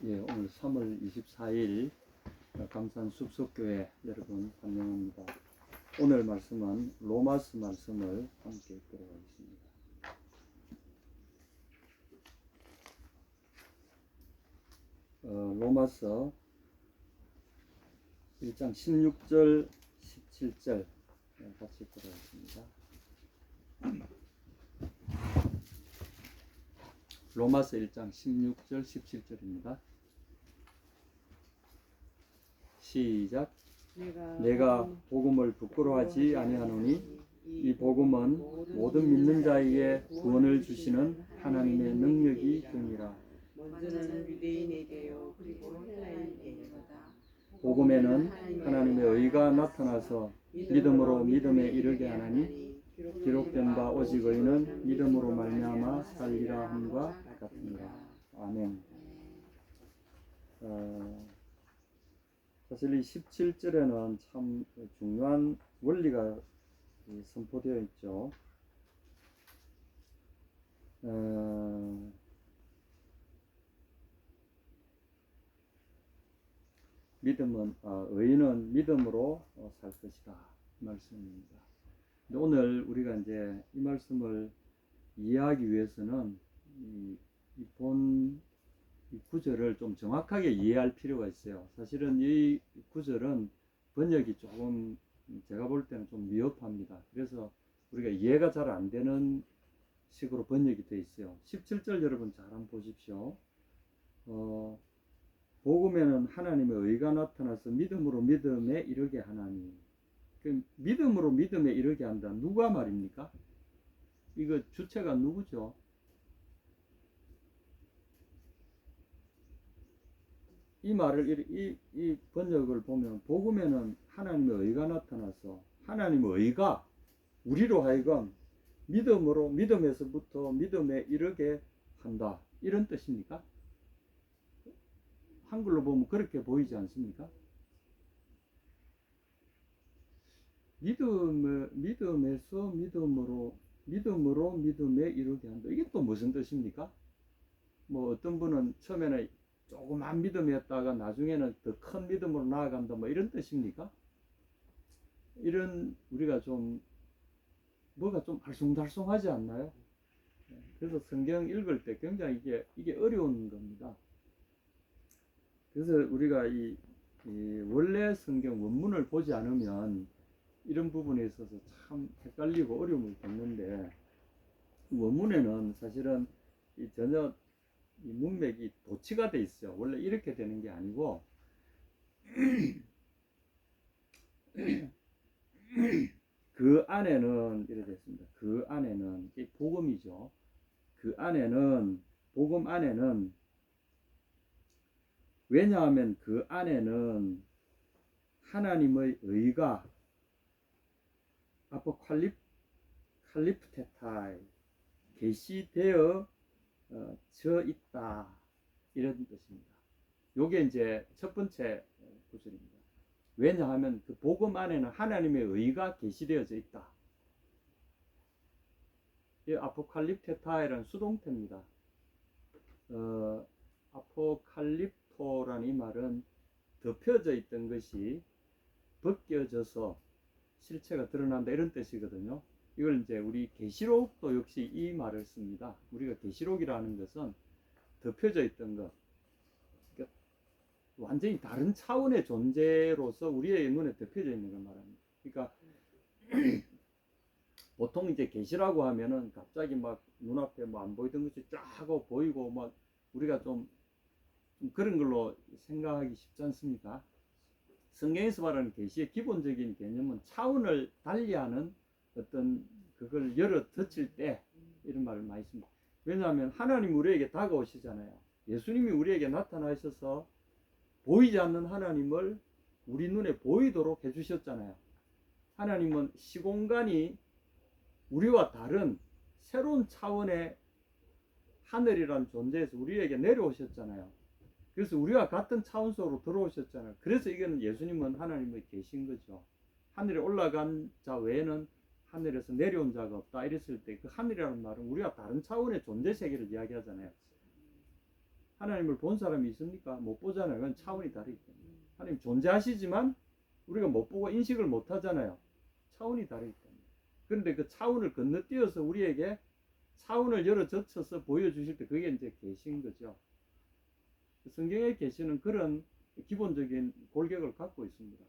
예, 오늘 3월 24일 감산 숲속교회 여러분 환영합니다. 오늘 말씀은 로마서 말씀을 함께 읽도록 하겠습니다. 로마서 1장 16절, 17절 같이 읽도록 하겠습니다. 로마서 1장 16절, 17절입니다. 시작. 내가 복음을 부끄러워하지 아니하노니 이 복음은 모든 믿는 자에게 구원을 주시는 하나님의 능력이 됨이라. 먼저는 유대인에게요 그리고 헬라인에게로다. 복음에는 하나님의 의가 나타나서 믿음으로 믿음에 이르게 하나니 기록된 바 오직 의는 믿음으로 말미암아 살리라 함과 같으니라. 아멘. 사실 이 17절에는 참 중요한 원리가 선포되어 있죠. 의인은 믿음으로 살 것이다 말씀입니다. 오늘 우리가 이제 이 말씀을 이해하기 위해서는 이 구절을 좀 정확하게 이해할 필요가 있어요. 사실은 이 구절은 번역이 조금 제가 볼 때는 좀 미흡합니다. 그래서 우리가 이해가 잘 안 되는 식으로 번역이 되어 있어요. 17절 여러분 잘 한번 보십시오. 복음에는 하나님의 의가 나타나서 믿음으로 믿음에 이르게 하나니. 그 믿음으로 믿음에 이르게 한다. 누가 말입니까? 이거 주체가 누구죠? 이 말을 이 번역을 보면 복음에는 하나님의 의가 나타나서 하나님의 의가 우리로 하여금 믿음으로 믿음에서부터 믿음에 이르게 한다. 이런 뜻입니까? 한글로 보면 그렇게 보이지 않습니까? 믿음에서 믿음으로 믿음에 이르게 한다. 이게 또 무슨 뜻입니까? 뭐 어떤 분은 처음에는 조그만 믿음이었다가 나중에는 더 큰 믿음으로 나아간다. 뭐 이런 뜻입니까? 이런 우리가 좀 뭐가 좀 알쏭달쏭하지 않나요? 그래서 성경 읽을 때 굉장히 이게 어려운 겁니다. 그래서 우리가 이 원래 성경 원문을 보지 않으면 이런 부분에 있어서 참 헷갈리고 어려움을 겪는데 원문에는 사실은 전혀 이 문맥이 도치가 돼 있어요. 원래 이렇게 되는 게 아니고 그 안에는 이렇게 됐습니다. 그 안에는 이게 복음이죠. 그 안에는 복음 안에는 왜냐하면 그 안에는 하나님의 의가 아포칼립테타이 계시되어 져 있다 이런 뜻입니다. 요게 이제 첫 번째 구절입니다. 왜냐하면 그 복음 안에는 하나님의 의가 계시되어져 있다. 이 아포칼립테타이라는 수동태입니다. 아포칼립토라는 이 말은 덮여져 있던 것이 벗겨져서 실체가 드러난다 이런 뜻이거든요. 이걸 이제 우리 계시록도 역시 이 말을 씁니다. 우리가 계시록이라는 것은 덮여져 있던 것, 그러니까 완전히 다른 차원의 존재로서 우리의 눈에 덮여져 있는 걸 말합니다. 그러니까 보통 이제 계시라고 하면은 갑자기 막 눈앞에 뭐 안 보이던 것이 쫙 하고 보이고 막 우리가 좀 그런 걸로 생각하기 쉽지 않습니까? 성경에서 말하는 계시의 기본적인 개념은 차원을 달리하는 어떤 그걸 열어 젖힐 때 이런 말을 많이 씁니다. 왜냐하면 하나님 우리에게 다가오시잖아요. 예수님이 우리에게 나타나셔서 보이지 않는 하나님을 우리 눈에 보이도록 해주셨잖아요. 하나님은 시공간이 우리와 다른 새로운 차원의 하늘이라는 존재에서 우리에게 내려오셨잖아요. 그래서 우리와 같은 차원 속으로 들어오셨잖아요. 그래서 이거는 예수님은 하나님의 계신 거죠. 하늘에 올라간 자 외에는 하늘에서 내려온 자가 없다 이랬을 때 그 하늘이라는 말은 우리가 다른 차원의 존재 세계를 이야기하잖아요. 하나님을 본 사람이 있습니까? 못 보잖아요. 그건 차원이 다르기 때문에. 하나님 존재하시지만 우리가 못 보고 인식을 못 하잖아요. 차원이 다르기 때문에. 그런데 그 차원을 건너뛰어서 우리에게 차원을 열어 젖혀서 보여주실 때 그게 이제 계시인 거죠. 성경의 계시는 그런 기본적인 골격을 갖고 있습니다.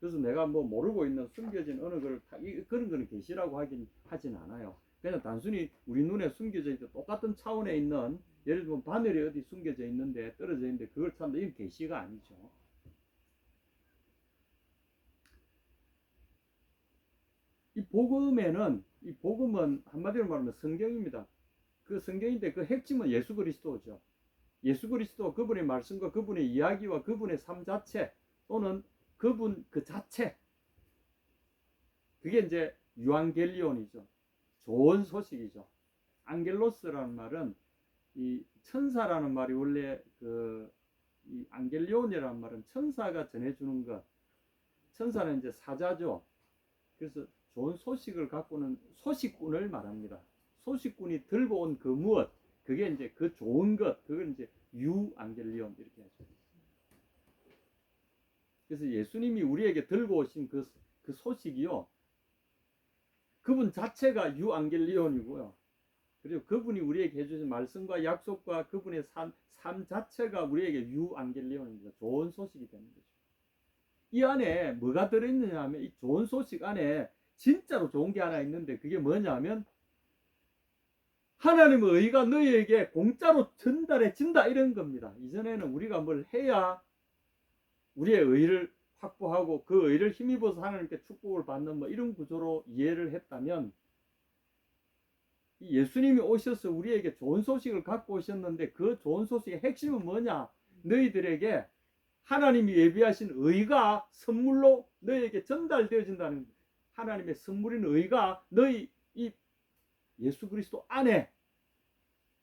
그래서 내가 뭐 모르고 있는 숨겨진 어느 걸 그런 거는 계시라고 하진 않아요. 그냥 단순히 우리 눈에 숨겨져 있는 똑같은 차원에 있는, 예를 들면 바늘이 어디 숨겨져 있는데 떨어져 있는데 그걸 찾는다, 이건 계시가 아니죠. 이 복음은 한마디로 말하면 성경입니다. 그 성경인데 그 핵심은 예수 그리스도죠. 예수 그리스도, 그분의 말씀과 그분의 이야기와 그분의 삶 자체, 또는 그분 그 자체, 그게 이제 유앙겔리온이죠. 좋은 소식이죠. 안겔로스라는 말은, 이 천사라는 말이 원래 이 안겔리온이라는 말은 천사가 전해주는 것, 천사는 이제 사자죠. 그래서 좋은 소식을 갖고는 소식꾼을 말합니다. 소식꾼이 들고 온 그 무엇, 그게 이제 그 좋은 것, 그걸 이제 유앙겔리온 이렇게 하죠. 그래서 예수님이 우리에게 들고 오신 그 소식이요, 그분 자체가 유앙겔리온이고요. 그리고 그분이 우리에게 해주신 말씀과 약속과 그분의 삶 자체가 우리에게 유앙겔리온입니다. 좋은 소식이 되는 거죠. 이 안에 뭐가 들어있느냐 하면, 이 좋은 소식 안에 진짜로 좋은 게 하나 있는데, 그게 뭐냐면 하나님의 의가 너희에게 공짜로 전달해진다, 이런 겁니다. 이전에는 우리가 뭘 해야 우리의 의를 확보하고 그 의를 힘입어서 하나님께 축복을 받는 뭐 이런 구조로 이해를 했다면, 예수님이 오셔서 우리에게 좋은 소식을 갖고 오셨는데, 그 좋은 소식의 핵심은 뭐냐? 너희들에게 하나님이 예비하신 의가 선물로 너희에게 전달되어진다는, 하나님의 선물인 의가 너희 이 예수 그리스도 안에,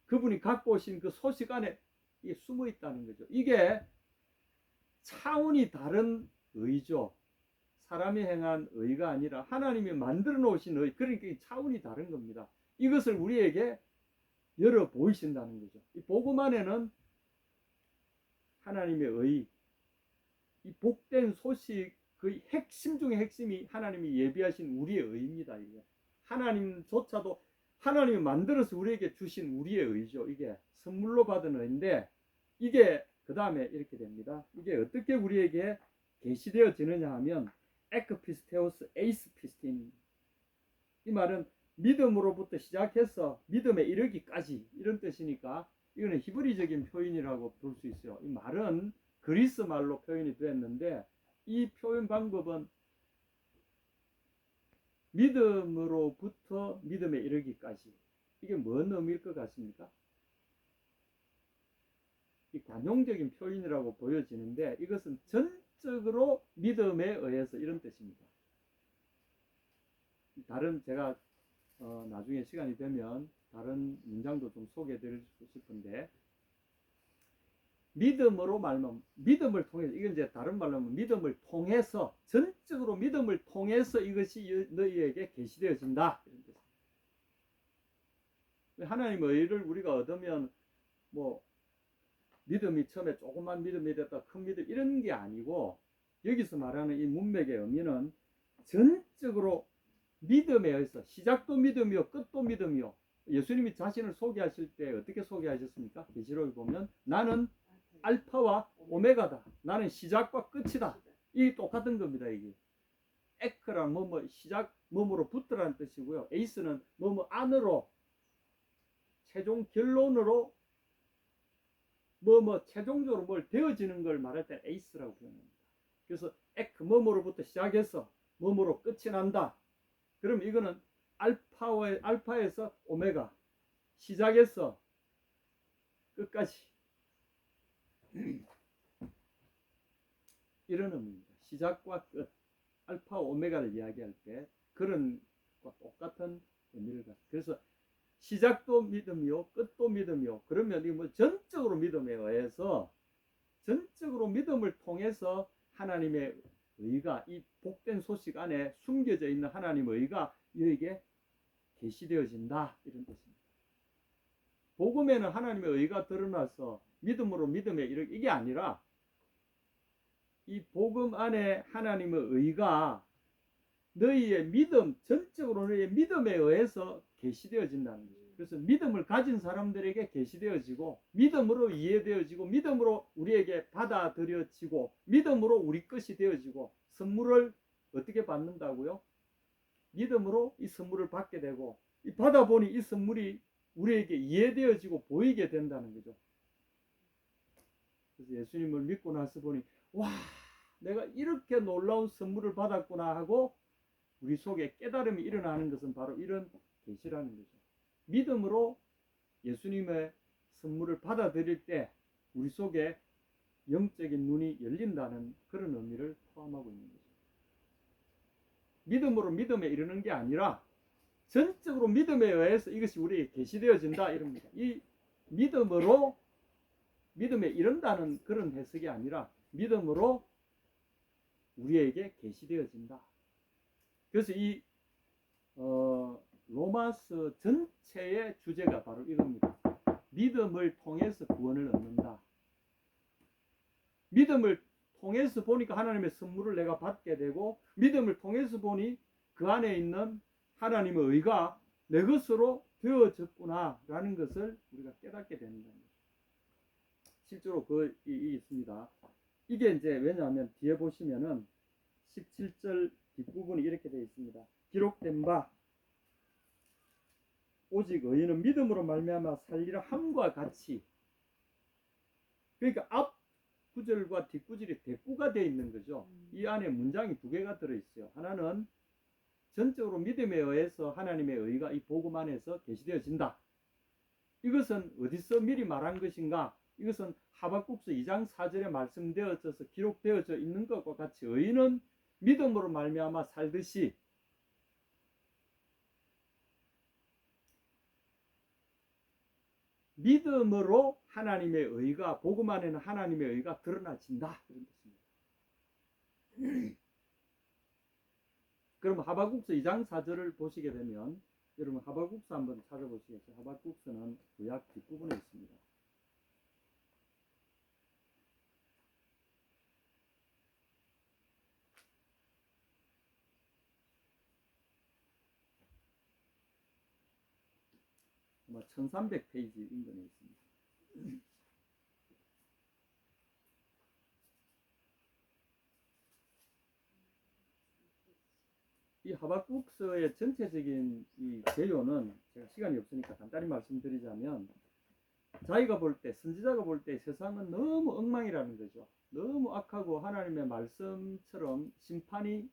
그분이 갖고 오신 그 소식 안에 숨어 있다는 거죠. 이게 차원이 다른 의죠. 사람이 행한 의가 아니라 하나님이 만들어 놓으신 의, 그러니까 차원이 다른 겁니다. 이것을 우리에게 열어 보이신다는 거죠. 이 복음 안에는 하나님의 의, 이 복된 소식, 그 핵심 중의 핵심이 하나님이 예비하신 우리의 의입니다. 이게 하나님조차도 하나님이 만들어서 우리에게 주신 우리의 의죠. 이게 선물로 받은 의인데, 이게 그 다음에 이렇게 됩니다. 이게 어떻게 우리에게 계시되어지느냐 하면, 에크피스테오스 에이스피스틴, 이 말은 믿음으로부터 시작해서 믿음에 이르기까지, 이런 뜻이니까 이거는 히브리적인 표현이라고 볼 수 있어요. 이 말은 그리스 말로 표현이 됐는데, 이 표현 방법은 믿음으로부터 믿음에 이르기까지, 이게 뭔 의미일 것 같습니까? 이 관용적인 표현이라고 보여지는데, 이것은 전적으로 믿음에 의해서, 이런 뜻입니다. 다른, 제가 나중에 시간이 되면 다른 문장도 좀 소개해 드리고 싶은데, 믿음으로 말하면, 믿음을 통해서, 이건 이제 다른 말로 하면 믿음을 통해서, 전적으로 믿음을 통해서 이것이 너희에게 계시되어진다, 이런 뜻입니다. 하나님의 의를 우리가 얻으면 뭐 믿음이 처음에 조그만 믿음이 됐다 큰 믿음, 이런 게 아니고, 여기서 말하는 이 문맥의 의미는 전적으로 믿음에 의해서, 시작도 믿음이요 끝도 믿음이요. 예수님이 자신을 소개하실 때 어떻게 소개하셨습니까? 계시록에 보면 나는 알파와 오메가다, 나는 시작과 끝이다. 이 똑같은 겁니다. 이게 에크란 뭐뭐 시작, 뭐뭐로 붙으라는 뜻이고요. 에이스는 뭐뭐 안으로, 최종 결론으로, 뭐뭐 최종적으로 뭘 되어지는 걸 말할 때 에이스라고 표현합니다. 그래서 에크, 뭐뭐로부터 시작해서 뭐뭐로 끝이 난다. 그럼 이거는 알파에서 오메가, 시작해서 끝까지, 이런 의미입니다. 시작과 끝, 알파 오메가를 이야기할 때 그런 것과 똑같은 의미를 갖습니다. 그래서 시작도 믿음이요 끝도 믿음이요. 그러면 이 뭐 전적으로 믿음에 의해서, 전적으로 믿음을 통해서 하나님의 의가, 이 복된 소식 안에 숨겨져 있는 하나님의 의가 너에게 계시되어진다, 이런 뜻입니다. 복음에는 하나님의 의가 드러나서 믿음으로 믿음에 이게 아니라 이 복음 안에 하나님의 의가 너희의 믿음, 전적으로 너희의 믿음에 의해서 계시되어진다는 거죠. 그래서 믿음을 가진 사람들에게 계시되어지고 믿음으로 이해되어지고 믿음으로 우리에게 받아들여지고 믿음으로 우리 것이 되어지고 선물을 어떻게 받는다고요? 믿음으로 이 선물을 받게 되고 받아보니 이 선물이 우리에게 이해되어지고 보이게 된다는 거죠. 그래서 예수님을 믿고 나서 보니 와, 내가 이렇게 놀라운 선물을 받았구나 하고 우리 속에 깨달음이 일어나는 것은 바로 이런 계시라는 거죠. 믿음으로 예수님의 선물을 받아들일 때 우리 속에 영적인 눈이 열린다는 그런 의미를 포함하고 있는 거죠. 믿음으로 믿음에 이르는 게 아니라 전적으로 믿음에 의해서 이것이 우리에게 계시되어진다 이럽니다. 이 믿음으로 믿음에 이른다는 그런 해석이 아니라 믿음으로 우리에게 계시되어진다. 그래서 이 로마서 전체의 주제가 바로 이겁니다. 믿음을 통해서 구원을 얻는다. 믿음을 통해서 보니까 하나님의 선물을 내가 받게 되고 믿음을 통해서 보니 그 안에 있는 하나님의 의가 내 것으로 되어졌구나 라는 것을 우리가 깨닫게 되는 겁니다. 실제로 이 있습니다. 이게 이제 왜냐하면 뒤에 보시면은 17절 뒷부분이 이렇게 되어 있습니다. 기록된 바 오직 의인은 믿음으로 말미암아 살리라 함과 같이. 그러니까 앞 구절과 뒷구절이 대꾸가 되어 있는 거죠. 이 안에 문장이 두 개가 들어있어요. 하나는 전적으로 믿음에 의해서 하나님의 의가 이 복음 안에서 계시되어진다. 이것은 어디서 미리 말한 것인가? 이것은 하박국서 2장 4절에 말씀되어져서 기록되어져 있는 것과 같이 의인은 믿음으로 말미암아 살듯이 믿음으로 하나님의 의가 복음 안에는 하나님의 의가 드러나진다 이런 뜻입니다. 그럼 하박국서 2장 4절을 보시게 되면 여러분 하박국서 한번 찾아보시겠어요? 하박국서는 구약 뒷부분에 있습니다. 아마 1300페이지 인근에 있습니다. 이 하박국서의 전체적인 이 개요는 제가 시간이 없으니까 간단히 말씀드리자면 자기가 볼 때, 선지자가 볼 때 세상은 너무 엉망이라는 거죠. 너무 악하고 하나님의 말씀처럼 심판이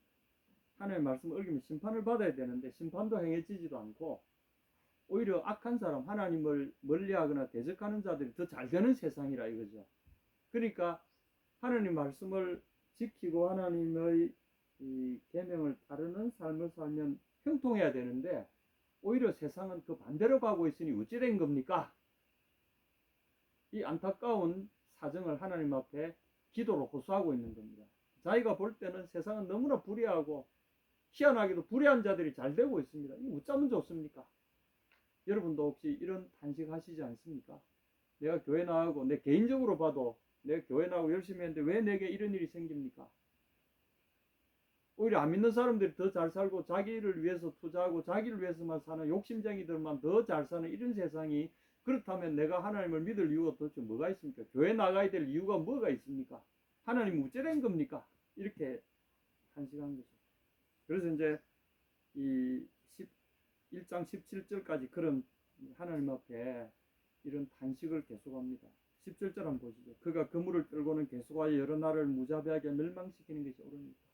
하나님의 말씀을 어기면 심판을 받아야 되는데 심판도 행해지지도 않고 오히려 악한 사람, 하나님을 멀리하거나 대적하는 자들이 더 잘 되는 세상이라 이거죠. 그러니까 하나님 말씀을 지키고 하나님의 이 계명을 따르는 삶을 살면 형통해야 되는데 오히려 세상은 그 반대로 가고 있으니 어찌 된 겁니까? 이 안타까운 사정을 하나님 앞에 기도로 호소하고 있는 겁니다. 자기가 볼 때는 세상은 너무나 불의하고 희한하게도 불의한 자들이 잘 되고 있습니다. 이거 어쩌면 좋습니까? 여러분도 혹시 이런 탄식 하시지 않습니까? 내가 교회 나가고 내 개인적으로 봐도 내가 교회 나가고 열심히 했는데 왜 내게 이런 일이 생깁니까? 오히려 안 믿는 사람들이 더 잘 살고 자기를 위해서 투자하고 자기를 위해서만 사는 욕심쟁이들만 더 잘 사는 이런 세상이 그렇다면 내가 하나님을 믿을 이유가 도대체 뭐가 있습니까? 교회 나가야 될 이유가 뭐가 있습니까? 하나님 어찌된 겁니까? 이렇게 탄식한 거죠. 그래서 이제 이 1장 17절까지 그런 하나님 앞에 이런 탄식을 계속합니다. 17절 한번 보시죠. 그가 그물을 끌고는 계속하여 여러 나라를 무자비하게 멸망시키는 것이 옳으니까.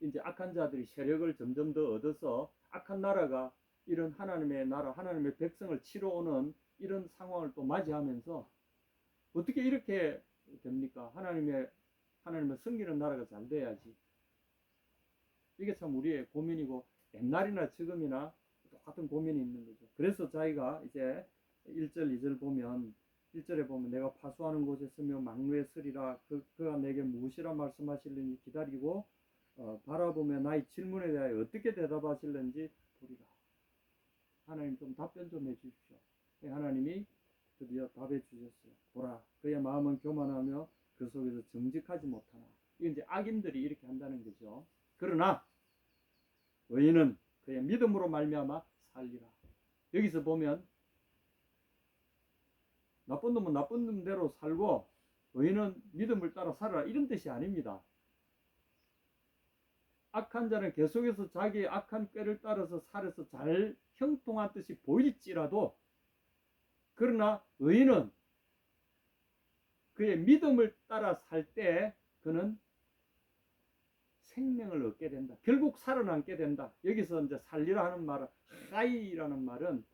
이제 악한 자들이 세력을 점점 더 얻어서 악한 나라가 이런 하나님의 나라, 하나님의 백성을 치러 오는 이런 상황을 또 맞이하면서 어떻게 이렇게 됩니까? 하나님의 섬기는 나라가 잘 돼야지. 이게 참 우리의 고민이고 옛날이나 지금이나 똑같은 고민이 있는 거죠. 그래서 자기가 이제 1절, 2절 보면 1절에 보면 내가 파수하는 곳에 서며 망루에 서리라 그가 내게 무엇이라 말씀하실는지 기다리고 바라보며 나의 질문에 대하여 어떻게 대답하실는지 보리라. 하나님 좀 답변 좀 해주십시오. 하나님이 드디어 답해 주셨어요. 보라, 그의 마음은 교만하며 그 속에서 정직하지 못하나. 이게 이제 악인들이 이렇게 한다는 거죠. 그러나 의인은 그의 믿음으로 말미암아 살리라. 여기서 보면 나쁜 놈은 나쁜 놈대로 살고 의인은 믿음을 따라 살아라, 이런 뜻이 아닙니다. 악한 자는 계속해서 자기의 악한 꾀를 따라서 살아서 잘 형통한 뜻이 보일지라도, 그러나 의인은 그의 믿음을 따라 살 때 그는 생명을 얻게 된다. 결국 살아남게 된다. 여기서 이제 살리라 하는 말은, 하이라는 말은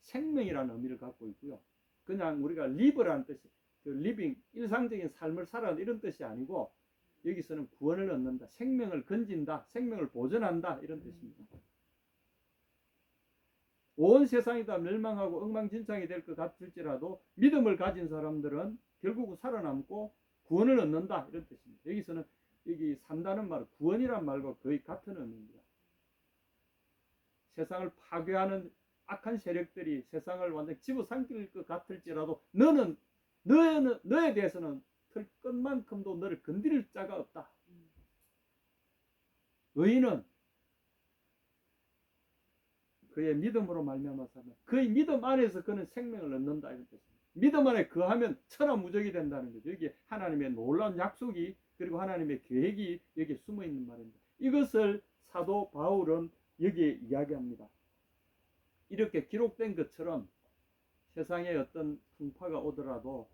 생명이라는 의미를 갖고 있고요. 그냥 우리가 live라는 뜻이, 그 living, 일상적인 삶을 살아가는 이런 뜻이 아니고, 여기서는 구원을 얻는다, 생명을 건진다, 생명을 보존한다, 이런 뜻입니다. 온 세상이 다 멸망하고 엉망진창이 될 것 같을지라도 믿음을 가진 사람들은 결국 살아남고 구원을 얻는다, 이런 뜻입니다. 여기서는 여기 산다는 말은 구원이란 말과 거의 같은 의미입니다. 세상을 파괴하는 악한 세력들이 세상을 완전히 집어삼킬 것 같을지라도 너에 대해서는 털 것만큼도 너를 건드릴 자가 없다. 의인은 그의 믿음으로 말미암아 살면, 그의 믿음 안에서 그는 생명을 얻는다, 이런 뜻입니다. 믿음 안에 거하면 천하무적이 된다는 거죠. 여기에 하나님의 놀라운 약속이, 그리고 하나님의 계획이 여기에 숨어 있는 말입니다. 이것을 사도 바울은 여기에 이야기합니다. 이렇게 기록된 것처럼 세상에 어떤 풍파가 오더라도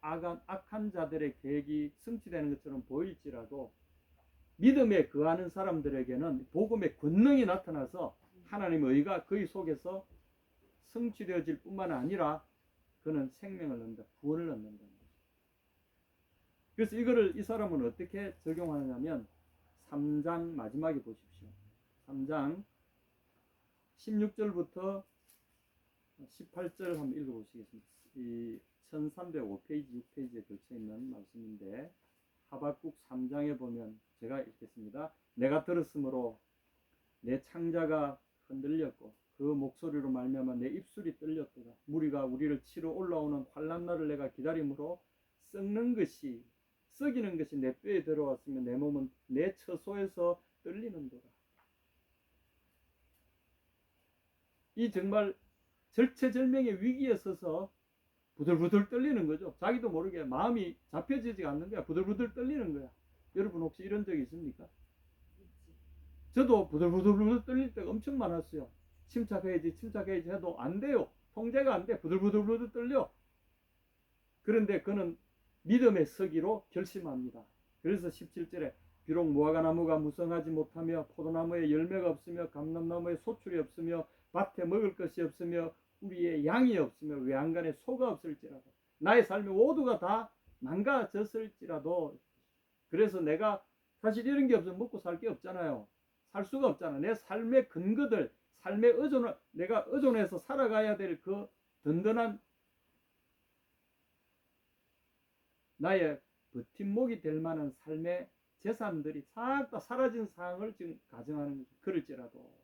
악한 자들의 계획이 성취되는 것처럼 보일지라도 믿음에 거하는 사람들에게는 복음의 권능이 나타나서 하나님의 의가 그의 속에서 성취되어질 뿐만 아니라 그는 생명을 얻는다, 구원을 얻는다. 그래서 이거를 이 사람은 어떻게 적용하느냐면 3장 마지막에 보십시오. 3장 16절부터 18절 한번 읽어보시겠습니다. 이 1305페이지, 6페이지에 걸쳐있는 말씀인데, 하박국 3장에 보면 제가 읽겠습니다. 내가 들었으므로 내 창자가 흔들렸고 그 목소리로 말미암아 내 입술이 떨렸도다. 무리가 우리를 치러 올라오는 환난 날을 내가 기다림으로 썩이는 것이 내 뼈에 들어왔으며 내 몸은 내 처소에서 떨리는도다. 이 정말 절체절명의 위기에 서서 부들부들 떨리는 거죠. 자기도 모르게 마음이 잡혀지지 않는 거야. 부들부들 떨리는 거야. 여러분 혹시 이런 적 있습니까? 저도 부들부들 떨릴 때가 엄청 많았어요. 침착해야지 해도 안 돼요. 통제가 안 돼. 부들부들 떨려. 그런데 그는 믿음의 서기로 결심합니다. 그래서 17절에 비록 무화과나무가 무성하지 못하며 포도나무에 열매가 없으며 감람나무에 소출이 없으며 밭에 먹을 것이 없으며 우리의 양이 없으며 외양간에 소가 없을지라도 나의 삶의 모두가 다 망가졌을지라도, 그래서 내가 사실 이런 게 없으면 먹고 살 게 없잖아요. 살 수가 없잖아. 내 삶의 근거들, 삶의 내가 의존해서 살아가야 될 그 든든한 나의 버팀목이 될 만한 삶의 재산들이 싹 다 사라진 상황을 지금 가정하는 거죠. 그럴지라도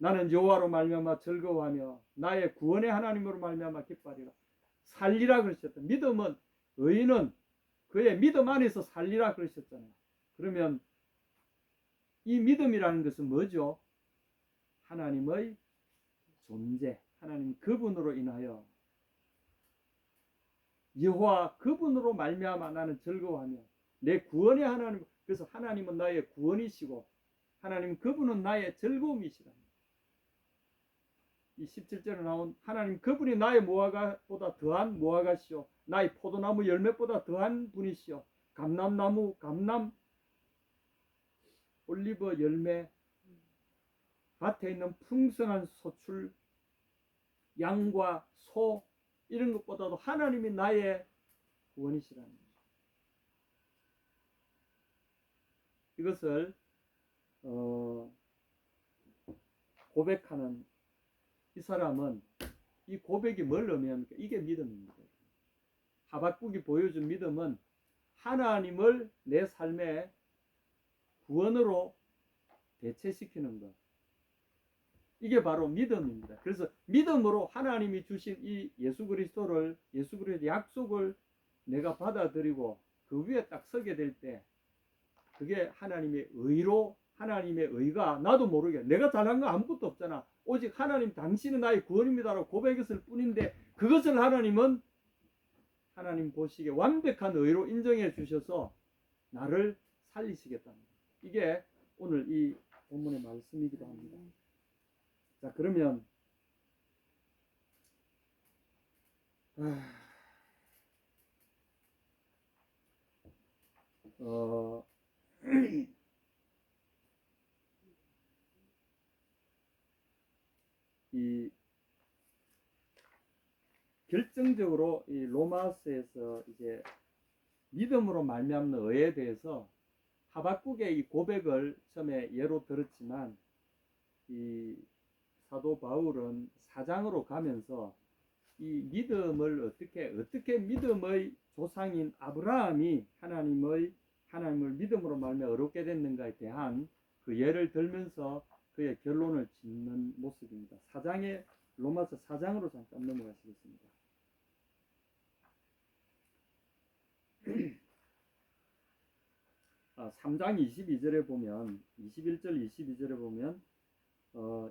나는 여호와로 말미암아 즐거워하며 나의 구원의 하나님으로 말미암아 기뻐하리라. 살리라 그러셨다. 믿음은, 의인은 그의 믿음 안에서 살리라 그러셨잖아요. 그러면 이 믿음이라는 것은 뭐죠? 하나님의 존재, 하나님 그분으로 인하여 여호와 그분으로 말미암아 나는 즐거워하며 내 구원의 하나님, 그래서 하나님은 나의 구원이시고 하나님 그분은 나의 즐거움이시라. 이 17절에 나온 하나님 그분이 나의 무화과보다 더한 무화과시오, 나의 포도나무 열매보다 더한 분이시오, 감람나무 올리브 열매, 밭에 있는 풍성한 소출, 양과 소, 이런 것보다도 하나님이 나의 구원이시라는 거죠. 이것을 고백하는 이 사람은 이 고백이 뭘 의미합니까? 이게 믿음입니다. 하박국이 보여준 믿음은 하나님을 내 삶의 구원으로 대체시키는 것. 이게 바로 믿음입니다. 그래서 믿음으로 하나님이 주신 이 예수 그리스도의 약속을 내가 받아들이고 그 위에 딱 서게 될 때 그게 하나님의 의로, 하나님의 의가 나도 모르게 내가 잘한 거 아무것도 없잖아. 오직 하나님 당신은 나의 구원입니다라고 고백했을 뿐인데 그것을 하나님은 하나님 보시기에 완벽한 의로 인정해 주셔서 나를 살리시겠다는 거예요. 이게 오늘 이 본문의 말씀이기도 합니다. 자, 그러면 이 결정적으로 이 로마서에서 이제 믿음으로 말미암는 의에 대해서 하박국의 이 고백을 처음에 예로 들었지만 이 사도 바울은 4장으로 가면서 이 믿음을 어떻게 믿음의 조상인 아브라함이 하나님을 믿음으로 말미암아 어렵게 됐는가에 대한 그 예를 들면서 그의 결론을 짓는 모습입니다. 로마서 4장으로 잠깐 넘어가시겠습니다. 3장 22절에 보면 21절 22절에 보면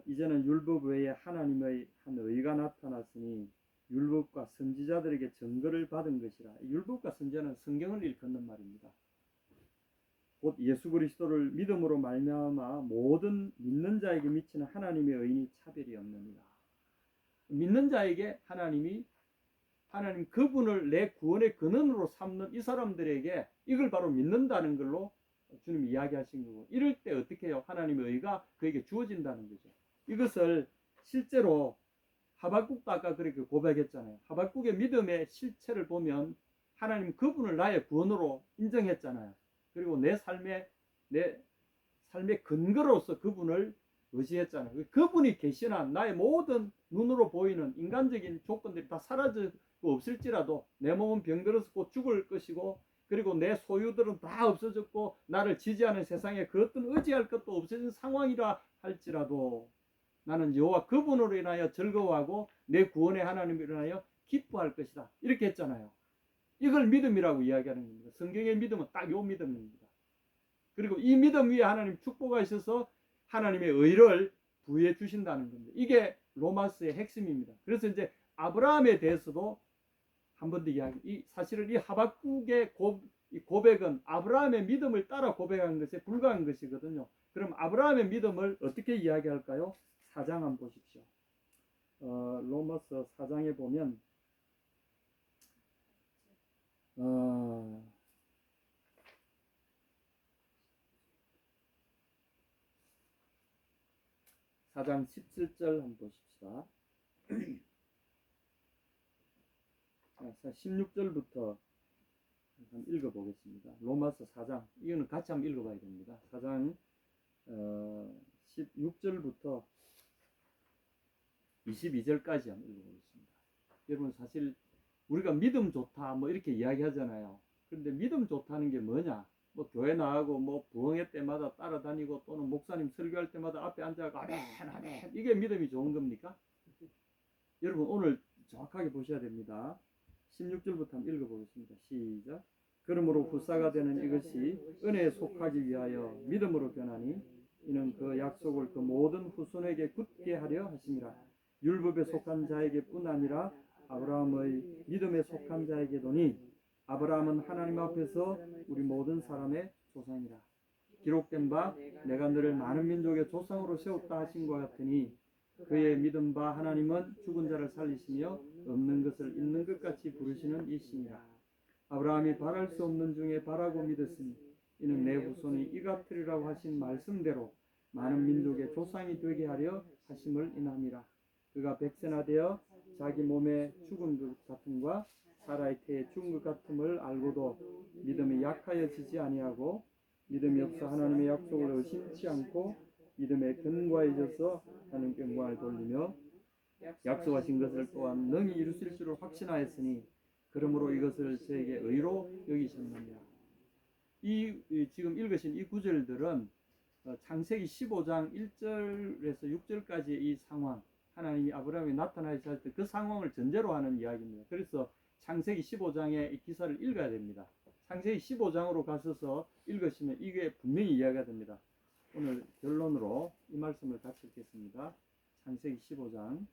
이제는 율법 외에 하나님의 한 의가 나타났으니 율법과 선지자들에게 증거를 받은 것이라. 율법과 선지자는 성경을 일컫는 말입니다. 곧 예수 그리스도를 믿음으로 말미암아 모든 믿는 자에게 미치는 하나님의 의인이 차별이 없느니라. 믿는 자에게 하나님 그분을 내 구원의 근원으로 삼는 이 사람들에게 이걸 바로 믿는다는 걸로 주님이 이야기하신 거고, 이럴 때 어떻게 해요? 하나님의 의가 그에게 주어진다는 거죠. 이것을 실제로 하박국도 아까 그렇게 고백했잖아요. 하박국의 믿음의 실체를 보면 하나님 그분을 나의 구원으로 인정했잖아요. 그리고 내 삶의 근거로서 그분을 의지했잖아요. 그분이 계시나 나의 모든 눈으로 보이는 인간적인 조건들이 다 사라지고 없을지라도 내 몸은 병들어서 곧 죽을 것이고, 그리고 내 소유들은 다 없어졌고 나를 지지하는 세상에 그 어떤 의지할 것도 없어진 상황이라 할지라도 나는 여호와 그분으로 인하여 즐거워하고 내 구원의 하나님으로 인하여 기뻐할 것이다. 이렇게 했잖아요. 이걸 믿음이라고 이야기하는 겁니다. 성경의 믿음은 딱 요 믿음입니다. 그리고 이 믿음 위에 하나님 축복하셔서 하나님의 의를 부여해 주신다는 겁니다. 이게 로마서의 핵심입니다. 그래서 이제 아브라함에 대해서도 한 번 더 사실은 이 하박국의 고백은 아브라함의 믿음을 따라 고백한 것에 불과한 것이거든요. 그럼 아브라함의 믿음을 어떻게 이야기할까요? 4장 한번 보십시오. 로마서 4장에 보면 4장 17절 한번 보십시다. 16절부터 한번 읽어보겠습니다. 로마서 4장, 이거는 같이 한번 읽어봐야 됩니다. 4장 16절부터 22절까지 한번 읽어보겠습니다. 여러분, 사실 우리가 믿음 좋다 뭐 이렇게 이야기하잖아요. 그런데 믿음 좋다는 게 뭐냐? 뭐 교회 나가고 뭐 부흥회 때마다 따라다니고 또는 목사님 설교할 때마다 앞에 앉아가 아멘 아멘, 이게 믿음이 좋은 겁니까? 여러분, 오늘 정확하게 보셔야 됩니다. 16절부터 한번 읽어보겠습니다. 시작. 그러므로 후사가 되는 이것이 은혜에 속하기 위하여 믿음으로 변하니 이는 그 약속을 그 모든 후손에게 굳게 하려 하심이라. 율법에 속한 자에게 뿐 아니라 아브라함의 믿음에 속한 자에게도니 아브라함은 하나님 앞에서 우리 모든 사람의 조상이라. 기록된 바 내가 너를 많은 민족의 조상으로 세웠다 하신 것 같으니 그의 믿은 바 하나님은 죽은 자를 살리시며 없는 것을 있는 것 같이 부르시는 이시니라. 아브라함이 바랄 수 없는 중에 바라고 믿었으니 이는 내 후손이 이 같으리라고 하신 말씀대로 많은 민족의 조상이 되게 하려 하심을 인함이라. 그가 백세나 되어 자기 몸에 죽은 것 같음과 사라의 태에 죽은 것 같음을 알고도 믿음이 약하여지지 아니하고 믿음이 없어 하나님의 약속을 의심치 않고 믿음에 근거해져서 하나님께 영광을 돌리며 약속하신 것을 또한 능히 이루실 줄을 확신하였으니 그러므로 이것을 저에게 의로 여기셨느니라. 지금 읽으신 이 구절들은 창세기 15장 1절에서 6절까지의 이 상황, 하나님이 아브라함이 나타나셔서 할 때 그 상황을 전제로 하는 이야기입니다. 그래서 창세기 15장의 이 기사를 읽어야 됩니다. 창세기 15장으로 가셔서 읽으시면 이게 분명히 이해가 됩니다. 오늘 결론으로 이 말씀을 같이 읽겠습니다. 창세기 15장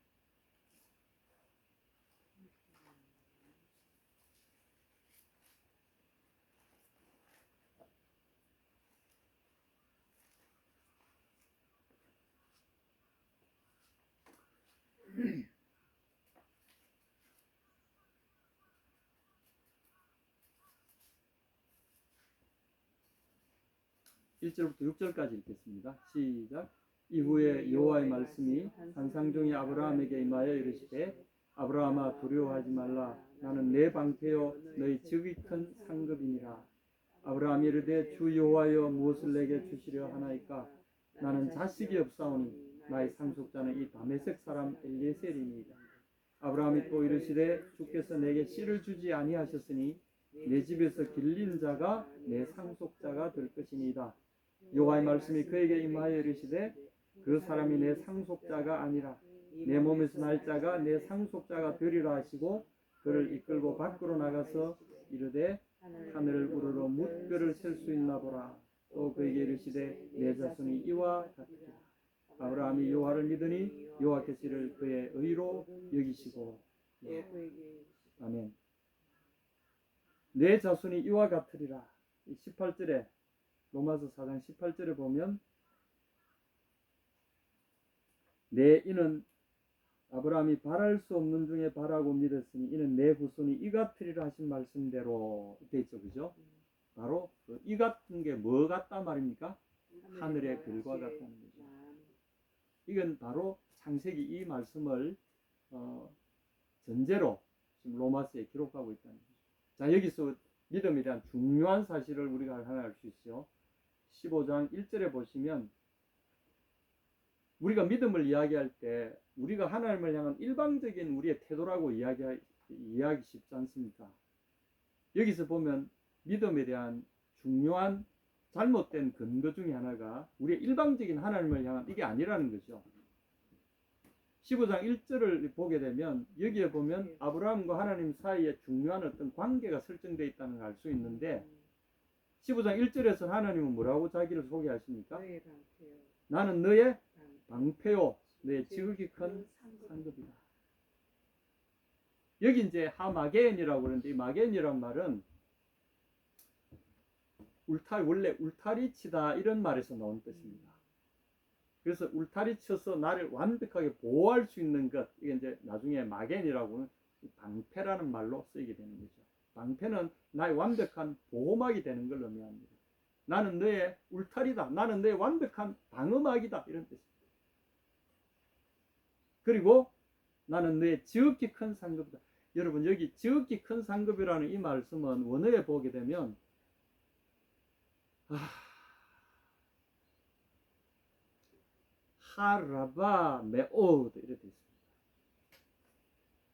1절부터 6절까지 읽겠습니다. 시작. 이후에 여호와의 말씀이 산상종이 아브라함에게 임하여 이르시되 아브라함아 두려워하지 말라. 나는 내 방패요 너희 지극히 큰 상급이니라. 아브라함이 이르되 주 여호와여 무엇을 내게 주시려 하나이까? 나는 자식이 없사오니 나의 상속자는 이 다메섹 사람 엘리에셀이니이다. 아브라함이 또 이르시되 주께서 내게 씨를 주지 아니하셨으니 내 집에서 길린 자가 내 상속자가 될 것이니이다. 여호와의 말씀이 그에게 임하여 이르시되 그 사람이 내 상속자가 아니라 내 몸에서 날 자가 내 상속자가 되리라 하시고 그를 이끌고 밖으로 나가서 이르되 하늘을 우러러 뭇별을 셀 수 있나 보라. 또 그에게 이르시되 내 자손이 이와 같으리라. 아브라함이 여호와를 믿으니 여호와께서 이를 그의 의로 여기시고. 아멘. 내 자손이 이와 같으리라. 18절에 로마서 4장 18절에 보면 내 이는 아브라함이 바랄 수 없는 중에 바라고 믿었으니 이는 내 후손이 이 같으리라 하신 말씀대로 되어 있죠. 그죠? 바로 이 같은 게 뭐 같단 말입니까? 하늘의 별과 같다는 거죠. 이건 바로 창세기 이 말씀을 전제로 지금 로마서에 기록하고 있다는 거죠. 자, 여기서 믿음에 대한 중요한 사실을 우리가 하나 알 수 있죠. 15장 1절에 보시면 우리가 믿음을 이야기할 때 우리가 하나님을 향한 일방적인 우리의 태도라고 이야기하기 쉽지 않습니까? 여기서 보면 믿음에 대한 중요한 잘못된 근거 중에 하나가 우리의 일방적인 하나님을 향한 이게 아니라는 거죠. 15장 1절을 보게 되면 여기에 보면 아브라함과 하나님 사이에 중요한 어떤 관계가 설정되어 있다는 걸 알 수 있는데 15장 1절에서 하나님은 뭐라고 자기를 소개하십니까? 나는 너의 방패요 너의 지극히 큰 상급이다. 여기 이제 하마게인이라고 그러는데 이 마게인이란 말은 원래 울타리 치다 이런 말에서 나온 뜻입니다. 그래서 울타리 쳐서 나를 완벽하게 보호할 수 있는 것, 이게 이제 나중에 마겐이라고는 방패라는 말로 쓰이게 되는 거죠. 방패는 나의 완벽한 보호막이 되는 걸 의미합니다. 나는 너의 울타리다. 나는 너의 완벽한 방어막이다. 이런 뜻입니다. 그리고 나는 너의 지극히 큰 상급이다. 여러분 여기 지극히 큰 상급이라는 이 말씀은 원어에 보게 되면 하라바 메오드 이렇게 되어 있습니다.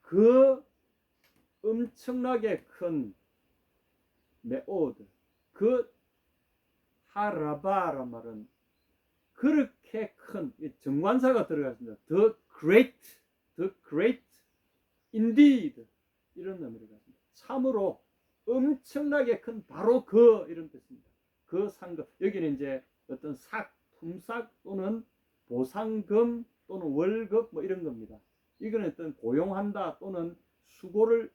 그 엄청나게 큰 메오드, 그 하라바란 말은 그렇게 큰 정관사가 들어갔습니다. The great indeed 이런 의미를 갖습니다. 참으로 엄청나게 큰 바로 그 이런 뜻입니다. 그 상급, 여기는 이제 어떤 품삯 또는 보상금 또는 월급 뭐 이런 겁니다. 이거는 어떤 고용한다 또는 수고를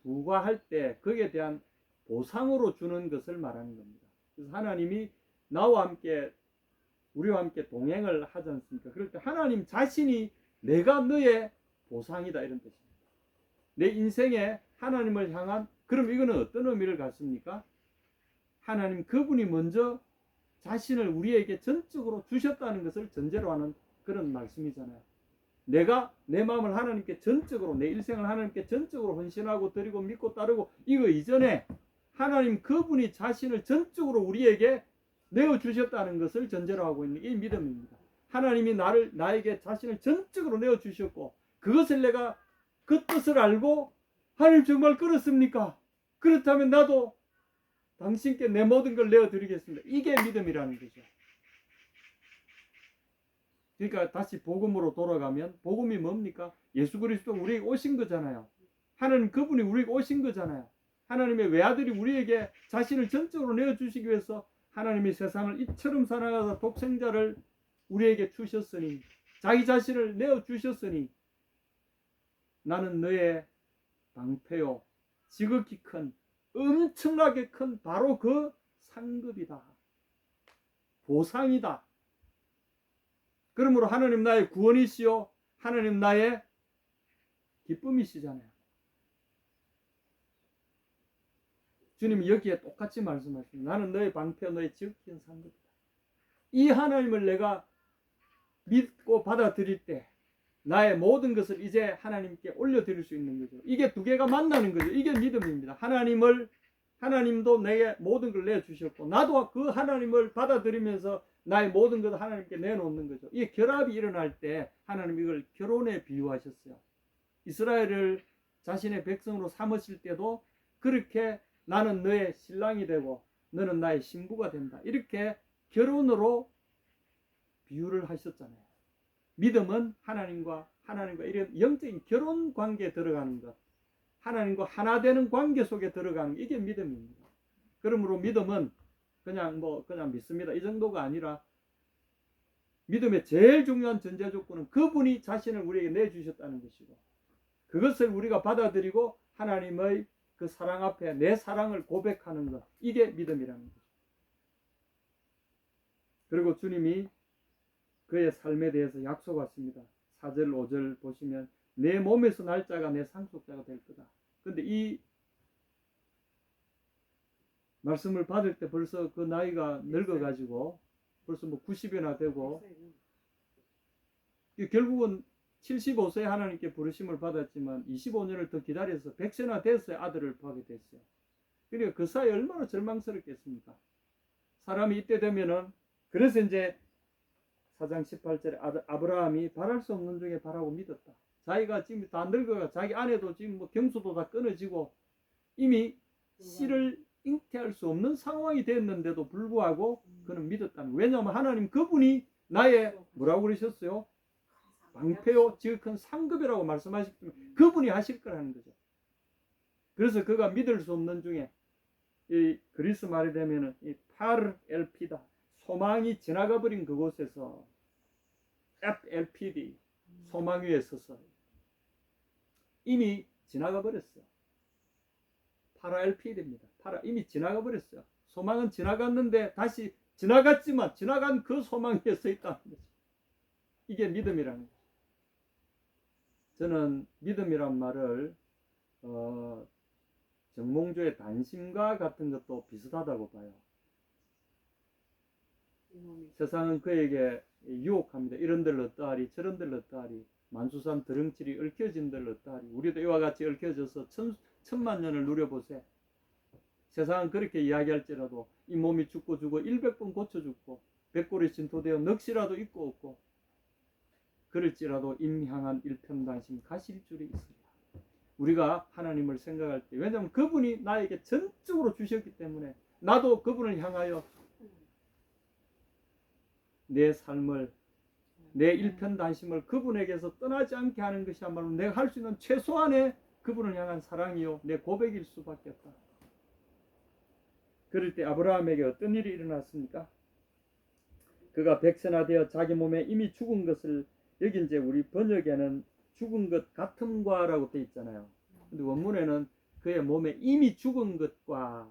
부과할 때 거기에 대한 보상으로 주는 것을 말하는 겁니다. 그래서 하나님이 나와 함께 우리와 함께 동행을 하지 않습니까? 그럴 때 하나님 자신이 내가 너의 보상이다 이런 뜻입니다. 내 인생에 하나님을 향한, 그럼 이거는 어떤 의미를 갖습니까? 하나님 그분이 먼저 자신을 우리에게 전적으로 주셨다는 것을 전제로 하는 그런 말씀이잖아요. 내가 내 마음을 하나님께 전적으로, 내 일생을 하나님께 전적으로 헌신하고 드리고 믿고 따르고, 이거 이전에 하나님 그분이 자신을 전적으로 우리에게 내어주셨다는 것을 전제로 하고 있는 이 믿음입니다. 하나님이 나에게 자신을 전적으로 내어주셨고, 그것을 내가 그 뜻을 알고 하나님 정말 그렇습니까? 그렇다면 나도 당신께 내 모든 걸 내어드리겠습니다. 이게 믿음이라는 거죠. 그러니까 다시 복음으로 돌아가면 복음이 뭡니까? 예수 그리스도 우리에게 오신 거잖아요. 하나님 그분이 우리에게 오신 거잖아요. 하나님의 외아들이 우리에게 자신을 전적으로 내어주시기 위해서 하나님이 세상을 이처럼 사랑하사 독생자를 우리에게 주셨으니 자기 자신을 내어주셨으니 나는 너의 방패요 지극히 큰 엄청나게 큰 바로 그 상급이다. 보상이다. 그러므로 하나님 나의 구원이시요 하나님 나의 기쁨이시잖아요. 주님이 여기에 똑같이 말씀하십니다. 나는 너의 방패 너의 지극히 큰 상급이다. 이 하나님을 내가 믿고 받아들일 때 나의 모든 것을 이제 하나님께 올려드릴 수 있는 거죠. 이게 두 개가 만나는 거죠. 이게 믿음입니다. 하나님도 내게 모든 걸 내주셨고 나도 그 하나님을 받아들이면서 나의 모든 것을 하나님께 내놓는 거죠. 이 결합이 일어날 때 하나님 이걸 결혼에 비유하셨어요. 이스라엘을 자신의 백성으로 삼으실 때도 그렇게 나는 너의 신랑이 되고 너는 나의 신부가 된다. 이렇게 결혼으로 비유를 하셨잖아요. 믿음은 하나님과 이런 영적인 결혼 관계에 들어가는 것, 하나님과 하나 되는 관계 속에 들어가는 게 이게 믿음입니다. 그러므로 믿음은 그냥 믿습니다 이 정도가 아니라 믿음의 제일 중요한 전제 조건은 그분이 자신을 우리에게 내주셨다는 것이고 그것을 우리가 받아들이고 하나님의 그 사랑 앞에 내 사랑을 고백하는 것, 이게 믿음이라는 거죠. 그리고 주님이 그의 삶에 대해서 약속하십니다. 4절 5절 보시면 내 몸에서 날 자가 내 상속자가 될 거다. 근데 이 말씀을 받을 때 벌써 그 나이가 늙어가지고 벌써 90이나 되고 결국은 75세에 하나님께 부르심을 받았지만 25년을 더 기다려서 100세나 됐어야 아들을 보게 됐어요. 그러니까 그 사이에 얼마나 절망스럽겠습니까? 사람이 이때 되면은 그래서 이제 4장 18절에 아브라함이 바랄 수 없는 중에 바라고 믿었다. 자기가 지금 다 늙어가 자기 아내도 지금 경수도 다 끊어지고 이미 씨를 잉태할 수 없는 상황이 됐는데도 불구하고 그는 믿었다는 거예요. 왜냐하면 하나님 그분이 나의 뭐라고 그러셨어요? 방패요 지극한 상급이라고 말씀하셨기 때문에 그분이 하실 거라는 거죠. 그래서 그가 믿을 수 없는 중에 이 그리스 말이 되면은 이 파르엘피다 소망이 지나가 버린 그곳에서 FLPD 소망 위에 서서 이미 지나가 버렸어요. 파라LPD입니다. 이미 지나가 버렸어요. 소망은 지나갔는데 다시 지나갔지만 지나간 그 소망 위에 서 있다는 거죠. 이게 믿음이라는 거죠. 저는 믿음이란 말을 정몽주의 단심과 같은 것도 비슷하다고 봐요. 세상은 그에게 유혹합니다. 이런 데를 어떠하리 저런 데를 어떠하리 만수산 드렁칠이 얽혀진 데를 어떠하리 우리도 이와 같이 얽혀져서 천만 년을 누려보세. 세상은 그렇게 이야기할지라도 이 몸이 죽고 100번 고쳐 죽고 100골이 진토되어 넋이라도 있고 없고 그럴지라도 임향한 일편단심 가실 줄이 있으리라. 우리가 하나님을 생각할 때 왜냐하면 그분이 나에게 전적으로 주셨기 때문에 나도 그분을 향하여 내 삶을 내 일편단심을 그분에게서 떠나지 않게 하는 것이야말로 내가 할 수 있는 최소한의 그분을 향한 사랑이요 내 고백일 수밖에 없다. 그럴 때 아브라함에게 어떤 일이 일어났습니까? 그가 100세나 되어 자기 몸에 이미 죽은 것을 여기 이제 우리 번역에는 죽은 것 같음과라고 되어 있잖아요. 근데 원문에는 그의 몸에 이미 죽은 것과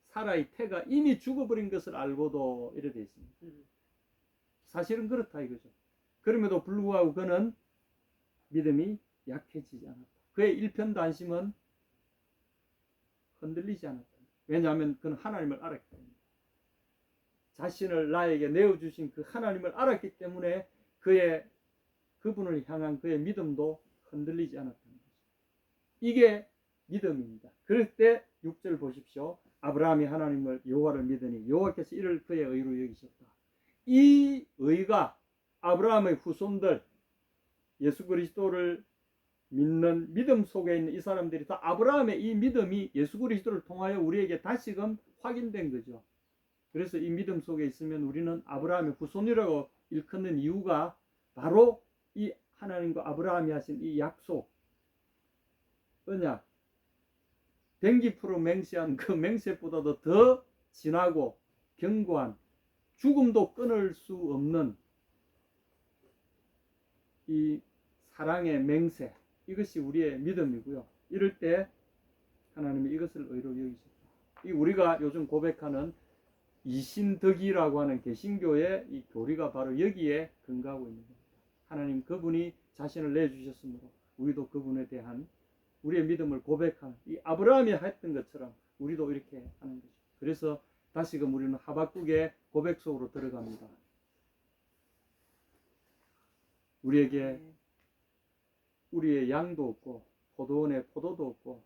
사라의 태가 이미 죽어버린 것을 알고도 이래 되어 있습니다. 사실은 그렇다 이거죠. 그럼에도 불구하고 그는 믿음이 약해지지 않았다. 그의 일편단심은 흔들리지 않았다. 왜냐하면 그는 하나님을 알았기 때문에 자신을 나에게 내어주신 그 하나님을 알았기 때문에 그분을 향한 그의 믿음도 흔들리지 않았다는 거죠. 이게 믿음입니다. 그럴 때 6절 보십시오. 아브라함이 하나님을 여호와를 믿으니 여호와께서 이를 그의 의로 여기셨다. 이 의가 아브라함의 후손들 예수 그리스도를 믿는 믿음 속에 있는 이 사람들이 다 아브라함의 이 믿음이 예수 그리스도를 통하여 우리에게 다시금 확인된 거죠. 그래서 이 믿음 속에 있으면 우리는 아브라함의 후손이라고 일컫는 이유가 바로 이 하나님과 아브라함이 하신 이 약속, 언약, 댕기프로 맹세한 그 맹세보다도 더 진하고 견고한, 죽음도 끊을 수 없는 이 사랑의 맹세, 이것이 우리의 믿음이고요. 이럴 때 하나님이 이것을 의로 여기셨다. 이 우리가 요즘 고백하는 이신덕이라고 하는 개신교의 이 교리가 바로 여기에 근거하고 있는 겁니다. 하나님 그분이 자신을 내주셨으므로 우리도 그분에 대한 우리의 믿음을 고백하는, 이 아브라함이 했던 것처럼 우리도 이렇게 하는 것이죠. 그래서 다시금 우리는 하박국의 고백 속으로 들어갑니다. 우리에게 우리의 양도 없고 포도원에 포도도 없고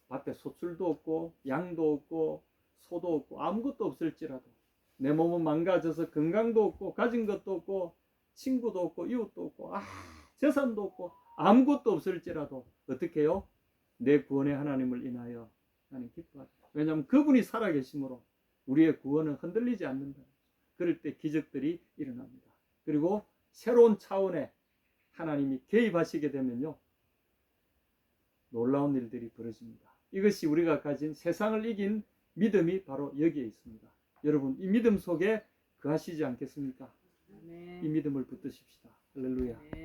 밭에 소출도 없고 양도 없고 소도 없고 아무것도 없을지라도, 내 몸은 망가져서 건강도 없고 가진 것도 없고 친구도 없고 이웃도 없고 재산도 없고 아무것도 없을지라도 어떻게 해요? 내 구원의 하나님을 인하여 나는 기뻐하다. 왜냐하면 그분이 살아계심으로 우리의 구원은 흔들리지 않는다. 그럴 때 기적들이 일어납니다. 그리고 새로운 차원의 하나님이 개입하시게 되면요, 놀라운 일들이 벌어집니다. 이것이 우리가 가진 세상을 이긴 믿음이 바로 여기에 있습니다. 여러분, 이 믿음 속에 거하시지 않겠습니까? 이 믿음을 붙드십시다. 할렐루야.